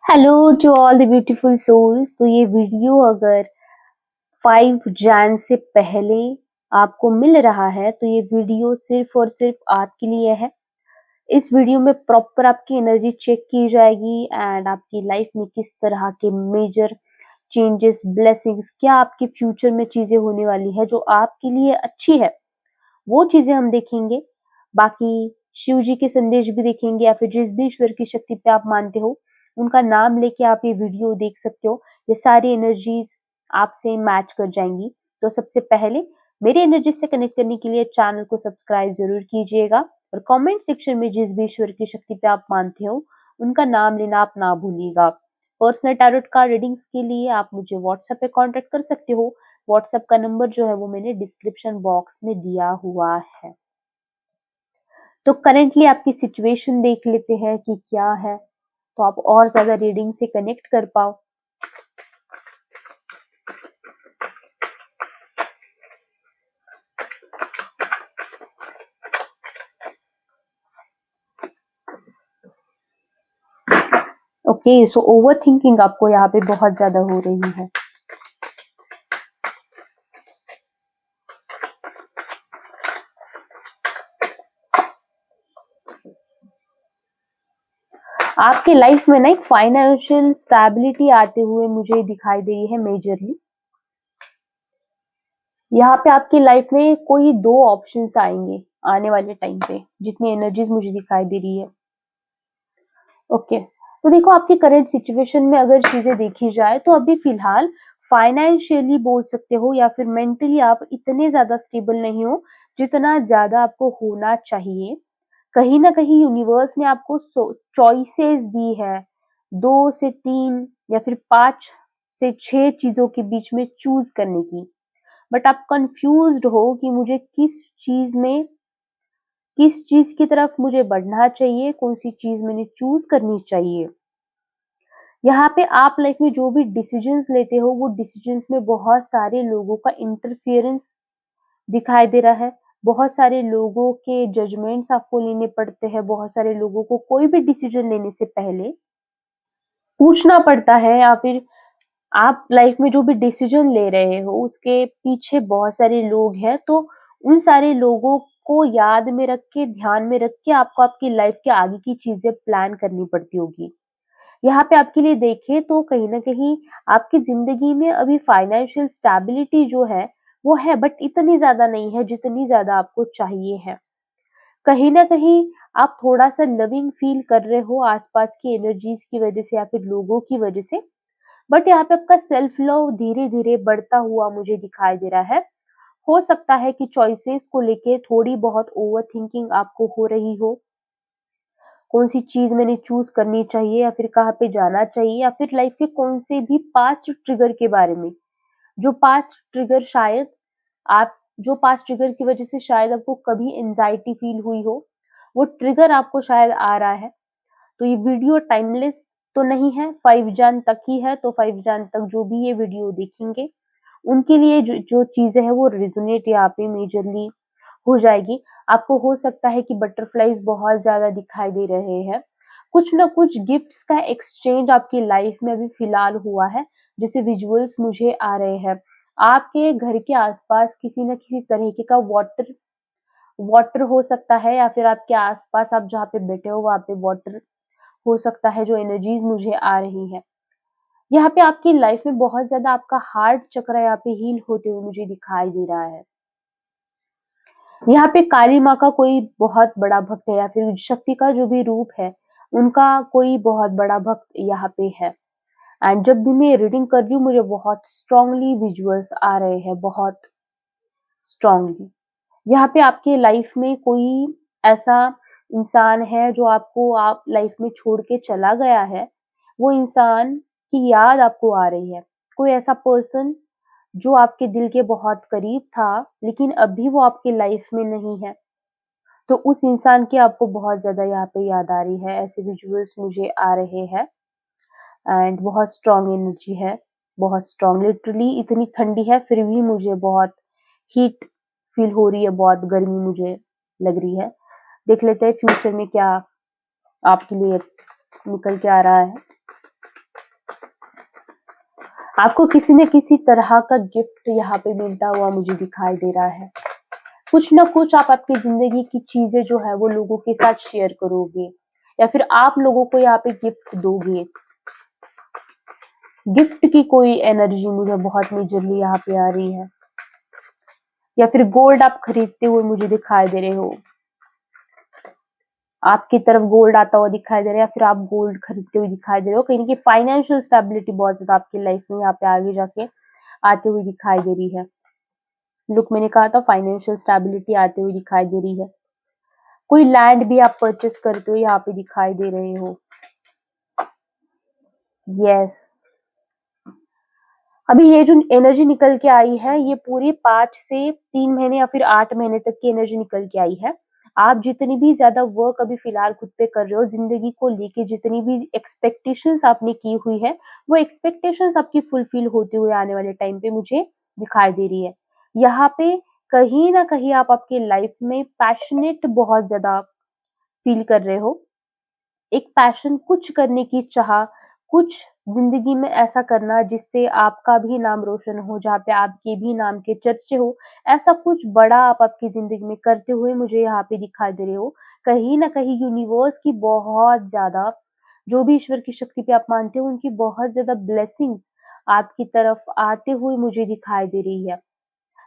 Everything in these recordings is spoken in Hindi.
Hello to all the beautiful souls. तो ये वीडियो अगर 5 जैन से पहले आपको मिल रहा है तो ये वीडियो सिर्फ और सिर्फ आपके लिए है। इस वीडियो में प्रॉपर आपकी एनर्जी चेक की जाएगी एंड आपकी लाइफ में किस तरह के मेजर चेंजेस, ब्लेसिंग्स, क्या आपके फ्यूचर में चीजें होने वाली है जो आपके लिए अच्छी है, वो चीजें हम देखेंगे। बाकी शिव जी के संदेश भी देखेंगे या फिर जिस भी ईश्वर की शक्ति पे आप मानते हो उनका नाम लेके आप ये वीडियो देख सकते हो। ये सारी एनर्जीज आपसे मैच कर जाएंगी। तो सबसे पहले मेरी एनर्जी से कनेक्ट करने के लिए चैनल को सब्सक्राइब जरूर कीजिएगा और कमेंट सेक्शन में जिस भी ईश्वर की शक्ति पे आप मानते हो उनका नाम लेना आप ना भूलिएगा। पर्सनल टैरोट कार्ड रीडिंग्स के लिए आप मुझे व्हाट्सएप पे कांटेक्ट कर सकते हो। व्हाट्सएप का नंबर जो है वो मैंने डिस्क्रिप्शन बॉक्स में दिया हुआ है। तो करेंटली आपकी सिचुएशन देख लेते हैं कि क्या है, तो आप और ज्यादा रीडिंग से कनेक्ट कर पाओ। ओके, सो ओवर थिंकिंग आपको यहाँ पे बहुत ज्यादा हो रही है। आपकी लाइफ में ना एक फाइनेंशियल स्टेबिलिटी आते हुए मुझे दिखाई दे रही है मेजरली। यहाँ पे आपकी लाइफ में कोई दो ऑप्शंस आएंगे आने वाले टाइम पे, जितनी एनर्जीज मुझे दिखाई दे रही है। ओके, तो देखो आपकी करंट सिचुएशन में अगर चीजें देखी जाए तो अभी फिलहाल फाइनेंशियली बोल सकते हो या फिर मेंटली आप इतने ज्यादा स्टेबल नहीं हो जितना ज्यादा आपको होना चाहिए। कहीं ना कहीं यूनिवर्स ने आपको चॉइसेस दी है, 2 से 3 या फिर 5 से 6 चीजों के बीच में चूज करने की। बट आप कंफ्यूज्ड हो कि मुझे किस चीज की तरफ मुझे बढ़ना चाहिए, कौन सी चीज मैंने चूज करनी चाहिए। यहाँ पे आप लाइफ में जो भी डिसीजंस लेते हो वो डिसीजंस में बहुत सारे लोगों का इंटरफियरेंस दिखाई दे रहा है। बहुत सारे लोगों के जजमेंट्स आपको लेने पड़ते हैं। बहुत सारे लोगों को कोई भी डिसीजन लेने से पहले पूछना पड़ता है, या फिर आप लाइफ में जो भी डिसीजन ले रहे हो उसके पीछे बहुत सारे लोग हैं। तो उन सारे लोगों को याद में रख के, ध्यान में रख के आपको आपकी लाइफ के आगे की चीजें प्लान करनी पड़ती होगी। यहाँ पे आपके लिए देखें तो कहीं ना कहीं आपकी जिंदगी में अभी फाइनेंशियल स्टेबिलिटी जो है वो है, बट इतनी ज्यादा नहीं है जितनी ज्यादा आपको चाहिए है। कहीं ना कहीं आप थोड़ा सा लविंग फील कर रहे हो आसपास की एनर्जीज की वजह से या फिर लोगों की वजह से। बट यहाँ पे आपका सेल्फ लव धीरे धीरे बढ़ता हुआ मुझे दिखाई दे रहा है। हो सकता है कि चॉइसेस को लेके थोड़ी बहुत ओवर थिंकिंग आपको हो रही हो। कौन सी चीज मैंने चूज करनी चाहिए या फिर कहाँ पे जाना चाहिए, या फिर लाइफ के कौन से भी पास्ट ट्रिगर के बारे में। जो पास्ट ट्रिगर शायद आप जो पास्ट ट्रिगर की वजह से शायद आपको कभी एंजाइटी फील हुई हो, वो ट्रिगर आपको शायद आ रहा है। तो ये वीडियो टाइमलेस तो नहीं है, 5 जन तक ही है। तो 5 जन तक जो भी ये वीडियो देखेंगे उनके लिए जो चीजें हैं वो रेजोनेट यहाँ पे मेजरली हो जाएगी। आपको हो सकता है कि बटरफ्लाईज बहुत ज्यादा दिखाई दे रहे हैं। कुछ ना कुछ गिफ्ट्स का एक्सचेंज आपकी लाइफ में अभी फिलहाल हुआ है, जैसे विजुअल्स मुझे आ रहे हैं। आपके घर के आसपास किसी न किसी तरीके का वाटर वाटर हो सकता है, या फिर आपके आसपास आप जहाँ पे बैठे हो वहां पे वाटर हो सकता है। जो एनर्जीज मुझे आ रही है यहाँ पे आपकी लाइफ में बहुत ज्यादा आपका हार्ट चक्र यहाँ पे हील होते हुए मुझे दिखाई दे रहा है। यहाँ पे काली माँ का कोई बहुत बड़ा भक्त है, या फिर शक्ति का जो भी रूप है उनका कोई बहुत बड़ा भक्त यहाँ पे है। एंड जब भी मैं रीडिंग कर रही हूँ मुझे बहुत स्ट्रांगली विजुअल्स आ रहे हैं, बहुत स्ट्रांगली। यहाँ पे आपके लाइफ में कोई ऐसा इंसान है जो आपको आप लाइफ में छोड़ के चला गया है। वो इंसान की याद आपको आ रही है। कोई ऐसा पर्सन जो आपके दिल के बहुत करीब था लेकिन अभी वो आपकी लाइफ में नहीं है। तो उस इंसान की आपको बहुत ज्यादा यहाँ पे याद आ रही है। ऐसे विजुअल्स मुझे आ रहे हैं एंड बहुत स्ट्रांग एनर्जी है, बहुत स्ट्रांग। लिटरली इतनी ठंडी है फिर भी मुझे बहुत हीट फील हो रही है, बहुत गर्मी मुझे लग रही है। देख लेते हैं फ्यूचर में क्या आपके लिए निकल के आ रहा है। आपको किसी न किसी तरह का गिफ्ट यहाँ पे मिलता हुआ मुझे दिखाई दे रहा है। कुछ ना कुछ आप आपकी ज़िंदगी की चीज़ें जो है वो लोगों के साथ शेयर करोगे या फिर आप लोगों को यहाँ पे गिफ्ट दोगे। गिफ्ट की कोई एनर्जी मुझे बहुत मेजरली यहाँ पे आ रही है, या फिर गोल्ड आप खरीदते हुए मुझे दिखाई दे रहे हो। आपकी तरफ गोल्ड आता हुआ दिखाई दे रहा है या फिर आप गोल्ड खरीदते हुए दिखाई दे रहे हो। कहीं न कहीं फाइनेंशियल स्टेबिलिटी बहुत ज़्यादा आपकी लाइफ में यहाँ पे आगे जाके आते हुए दिखाई दे रही है। लुक मैंने कहा था फाइनेंशियल स्टेबिलिटी आते हुए दिखाई दे रही है। कोई लैंड भी आप परचेस करते हो यहाँ पे दिखाई दे रहे हो। यस, अभी ये जो एनर्जी निकल के आई है ये पूरी 5 से 3 महीने या फिर 8 महीने तक की एनर्जी निकल के आई है। आप जितनी भी ज़्यादा वर्क अभी फ़िलहाल खुद पे कर रहे हो, ज़िंदगी को लेके जितनी भी एक्सपेक्टेशंस आपने की हुई है, वो एक्सपेक्टेशंस आपकी फुलफ़िल होते हुए आने वाले टाइम पे मुझे दिखाई दे रही है। यहाँ पे कहीं न कहीं आप आपकी लाइफ़ में पैशनेट बहुत ज़्यादा फ़ील कर रहे हो। एक पैशन, कुछ करने की चाह, कुछ ज़िंदगी में ऐसा करना जिससे आपका भी नाम रोशन हो, जहाँ पे आपके भी नाम के चर्चे हो, ऐसा कुछ बड़ा आप आपकी ज़िंदगी में करते हुए मुझे यहाँ पे दिखाई दे रहे हो। कहीं न कहीं यूनिवर्स की बहुत ज़्यादा, जो भी ईश्वर की शक्ति पे आप मानते हो, उनकी बहुत ज़्यादा ब्लेसिंग्स आपकी तरफ आते हुए मुझे दिखाई दे रही है।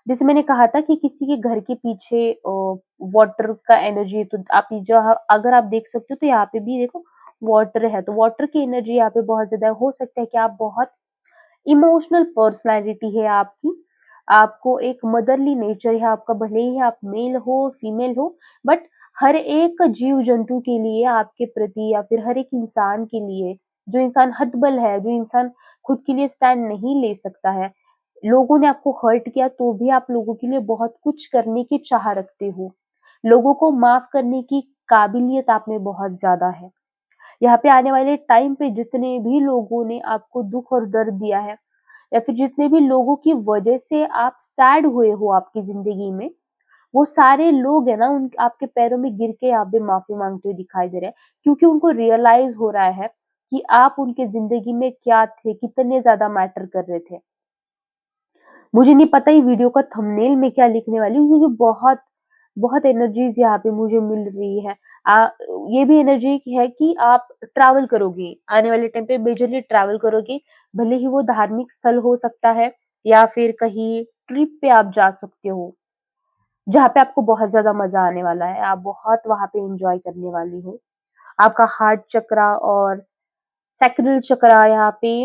जैसे मैंने कहा था कि किसी के घर के पीछे वाटर का एनर्जी, तो आप ये जो अगर आप देख सकते हो तो यहाँ पे भी देखो वाटर है, तो वाटर की एनर्जी यहाँ पे बहुत ज़्यादा हो सकता है कि आप बहुत इमोशनल पर्सनैलिटी है आपकी, आपको एक मदरली नेचर है आपका, भले ही आप मेल हो, फीमेल हो, बट हर एक जीव-जंतु के लिए आपके प्रति या फिर हर एक इंसान के लिए, जो इंसान हतबल है, जो इंसान खुद के लिए स्टैंड नहीं ले सकता है, लोगों ने आपको हर्ट किया तो भी आप लोगों के लिए बहुत कुछ करने की चाह रखते हो। लोगों को माफ़ करने की काबिलियत आप में बहुत ज़्यादा है। यहाँ पे आने वाले टाइम पे जितने भी लोगों ने आपको दुःख और दर्द दिया है या फिर जितने भी लोगों की वजह से आप सैड हुए हो आपकी ज़िंदगी में, वो सारे लोग है ना उन आपके पैरों में गिर के यहाँ पे माफ़ी माँगते हुए दिखाई दे रहे हैं। क्योंकि उनको रियलाइज़ हो रहा है कि आप उनके ज़िंदगी में क्या थे, कितने ज़्यादा मैटर कर रहे थे। मुझे नहीं पता ये वीडियो का थंबनेल मैं क्या लिखने वाली हूँ, क्योंकि बहुत बहुत एनर्जीज़ यहाँ पे मुझे मिल रही है। ये भी एनर्जी है कि आप ट्रैवल करोगे, आने वाले टाइम पे मेजरली ट्रैवल करोगे, भले ही वो धार्मिक स्थल हो सकता है या फिर कहीं ट्रिप पे आप जा सकते हो, जहाँ पे आपको बहुत ज़्यादा मज़ा आने वाला है, आप बहुत वहाँ पे एन्जॉय करने वाली हो। आपका हार्ट चक्रा और सैक्रल चक्रा यहाँ पे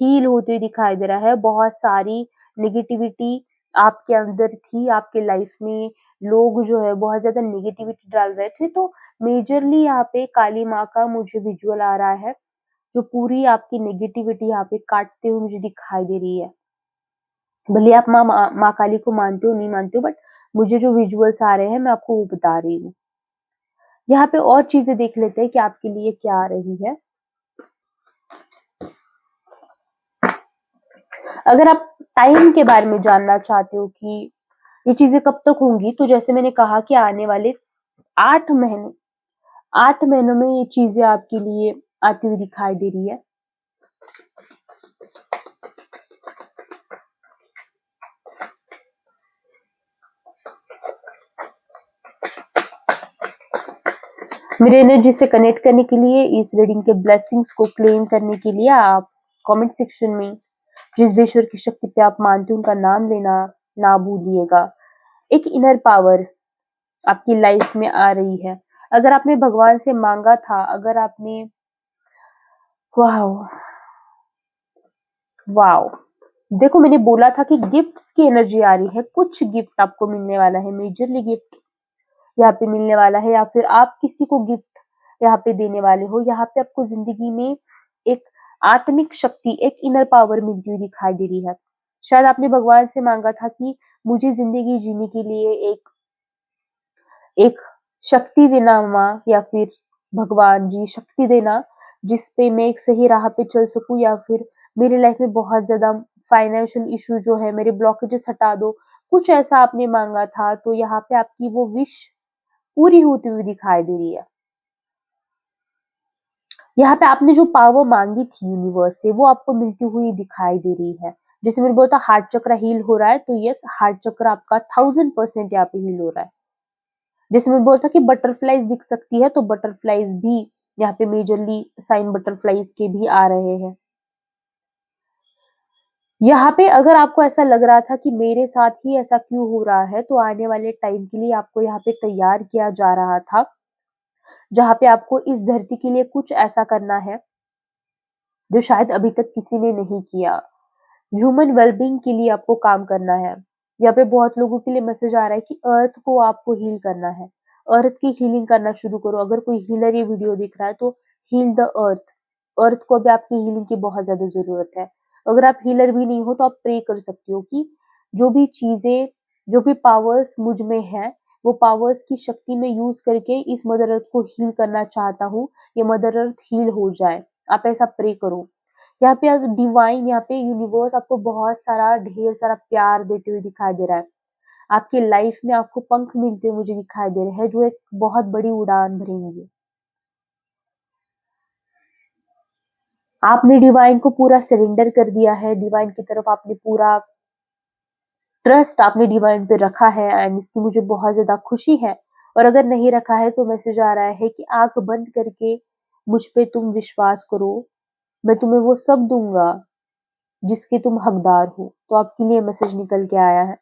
हील होते हुए दिखाई दे रहा है। बहुत सारी नेगेटिविटी आपके अंदर थी, आपके लाइफ में लोग जो है बहुत ज़्यादा नेगेटिविटी डाल रहे थे, तो मेजरली यहाँ पे काली माँ का मुझे विज़ुअल आ रहा है, जो पूरी आपकी नेगेटिविटी यहाँ पे काटते हुए मुझे दिखाई दे रही है। भले आप माँ काली को मानते हो, नहीं मानते हो, बट मुझे जो विज़ुअल्स आ रहे हैं मैं आपको वो बता रही हूँ। यहाँ पे और चीज़ें देख लेते हैं कि आपके लिए क्या आ रही है। अगर आप टाइम के बारे में जानना चाहते हो कि ये चीज़ें कब तक होंगी, तो जैसे मैंने कहा कि आने वाले 8 महीने 8 महीनों में ये चीज़ें आपके लिए आती हुई दिखाई दे रही है। मेरे एनर्जी से कनेक्ट करने के लिए, इस रीडिंग के ब्लेसिंग्स को क्लेम करने के लिए आप कमेंट सेक्शन में जिस भी ईश्वर की शक्ति पे आप मानते हो उनका नाम लेना ना भूलिएगा। एक इनर पावर आपकी लाइफ में आ रही है। अगर आपने भगवान से मांगा था, अगर आपने वाओ! वाओ! देखो मैंने बोला था कि गिफ्ट्स की एनर्जी आ रही है, कुछ गिफ्ट आपको मिलने वाला है, मेजरली गिफ्ट यहाँ पे मिलने वाला है, या फिर आप किसी को गिफ्ट यहाँ पे देने वाले हो। यहाँ पे आपको ज़िंदगी में एक आत्मिक शक्ति, एक इनर पावर मिलती हुई दिखाई दे रही है। शायद आपने भगवान से माँगा था कि मुझे ज़िंदगी जीने के लिए एक एक शक्ति देना माँ, या फिर भगवान जी शक्ति देना, जिस पे मैं एक सही राह पे चल सकूँ, या फिर मेरी लाइफ में बहुत ज़्यादा फाइनेंशियल इश्यू जो है, मेरे ब्लॉकेजेस हटा दो। कुछ ऐसा आपने माँगा था, तो यहाँ पे आपकी वो विश पूरी होती हुई दिखाई दे रही है। यहाँ पे आपने जो पावर मांगी थी यूनिवर्स से वो आपको मिलती हुई दिखाई दे रही है। जैसे मैंने बोला था हार्ट चक्र हील हो रहा है, तो यस हार्ट चक्र आपका 1000% यहाँ पे हील हो रहा है। जैसे मैंने बोला था कि बटरफ्लाइज दिख सकती है, तो बटरफ्लाइज भी यहाँ पे मेजरली साइन बटरफ्लाइज के भी आ रहे हैं। यहाँ पे अगर आपको ऐसा लग रहा था कि मेरे साथ ही ऐसा क्यों हो रहा है, तो आने वाले टाइम के लिए आपको यहाँ पे तैयार किया जा रहा था, जहाँ पे आपको इस धरती के लिए कुछ ऐसा करना है जो शायद अभी तक किसी ने नहीं किया। ह्यूमन वेलबींग के लिए आपको काम करना है। यहाँ पे बहुत लोगों के लिए मैसेज आ रहा है कि अर्थ को आपको हील करना है। अर्थ की हीलिंग करना शुरू करो। अगर कोई हीलर ये वीडियो दिख रहा है तो हील द अर्थ। अर्थ को भी आपकी हीलिंग की बहुत ज्यादा जरूरत है। अगर आप हीलर भी नहीं हो तो आप प्रे कर सकते हो कि जो भी चीजें, जो भी पावर्स मुझ में है, वो पावर्स की शक्ति में यूज करके इस मदर अर्थ को हील करना चाहता हूँ। ये मदर अर्थ हील हो जाए। आप ऐसा प्रे करो। यहाँ पे अगर डिवाइन, यहाँ पे यूनिवर्स आपको बहुत सारा ढेर सारा प्यार देते हुए दिखाई दे रहा है। आपकी लाइफ में आपको पंख मिलते हुए मुझे दिखाई दे रहे हैं, जो एक बहुत बड़ी उड़ान भरेंगे। आपने डिवाइन को पूरा सरेंडर कर दिया है। डिवाइन की तरफ आपने पूरा ट्रस्ट आपने डिवाइन पे रखा है, एंड इसकी मुझे बहुत ज्यादा खुशी है। और अगर नहीं रखा है तो मैसेज आ रहा है कि आंख बंद करके मुझ पे तुम विश्वास करो, मैं तुम्हें वो सब दूंगा जिसके तुम हकदार हो। तो आपके लिए मैसेज निकल के आया है।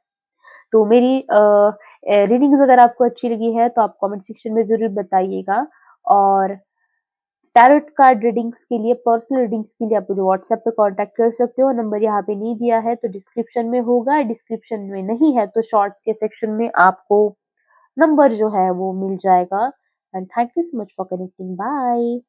तो मेरी रीडिंग्स अगर आपको अच्छी लगी है तो आप कमेंट सेक्शन में ज़रूर बताइएगा। और टैरोट कार्ड रीडिंग्स के लिए, पर्सनल रीडिंग्स के लिए आप मुझे व्हाट्सएप पे कांटेक्ट कर सकते हो। नंबर यहाँ पे नहीं दिया है तो डिस्क्रिप्शन में होगा, डिस्क्रिप्शन में नहीं है तो शॉर्ट्स के सेक्शन में आपको नंबर जो है वो मिल जाएगा। And thank you so much for connecting. Bye.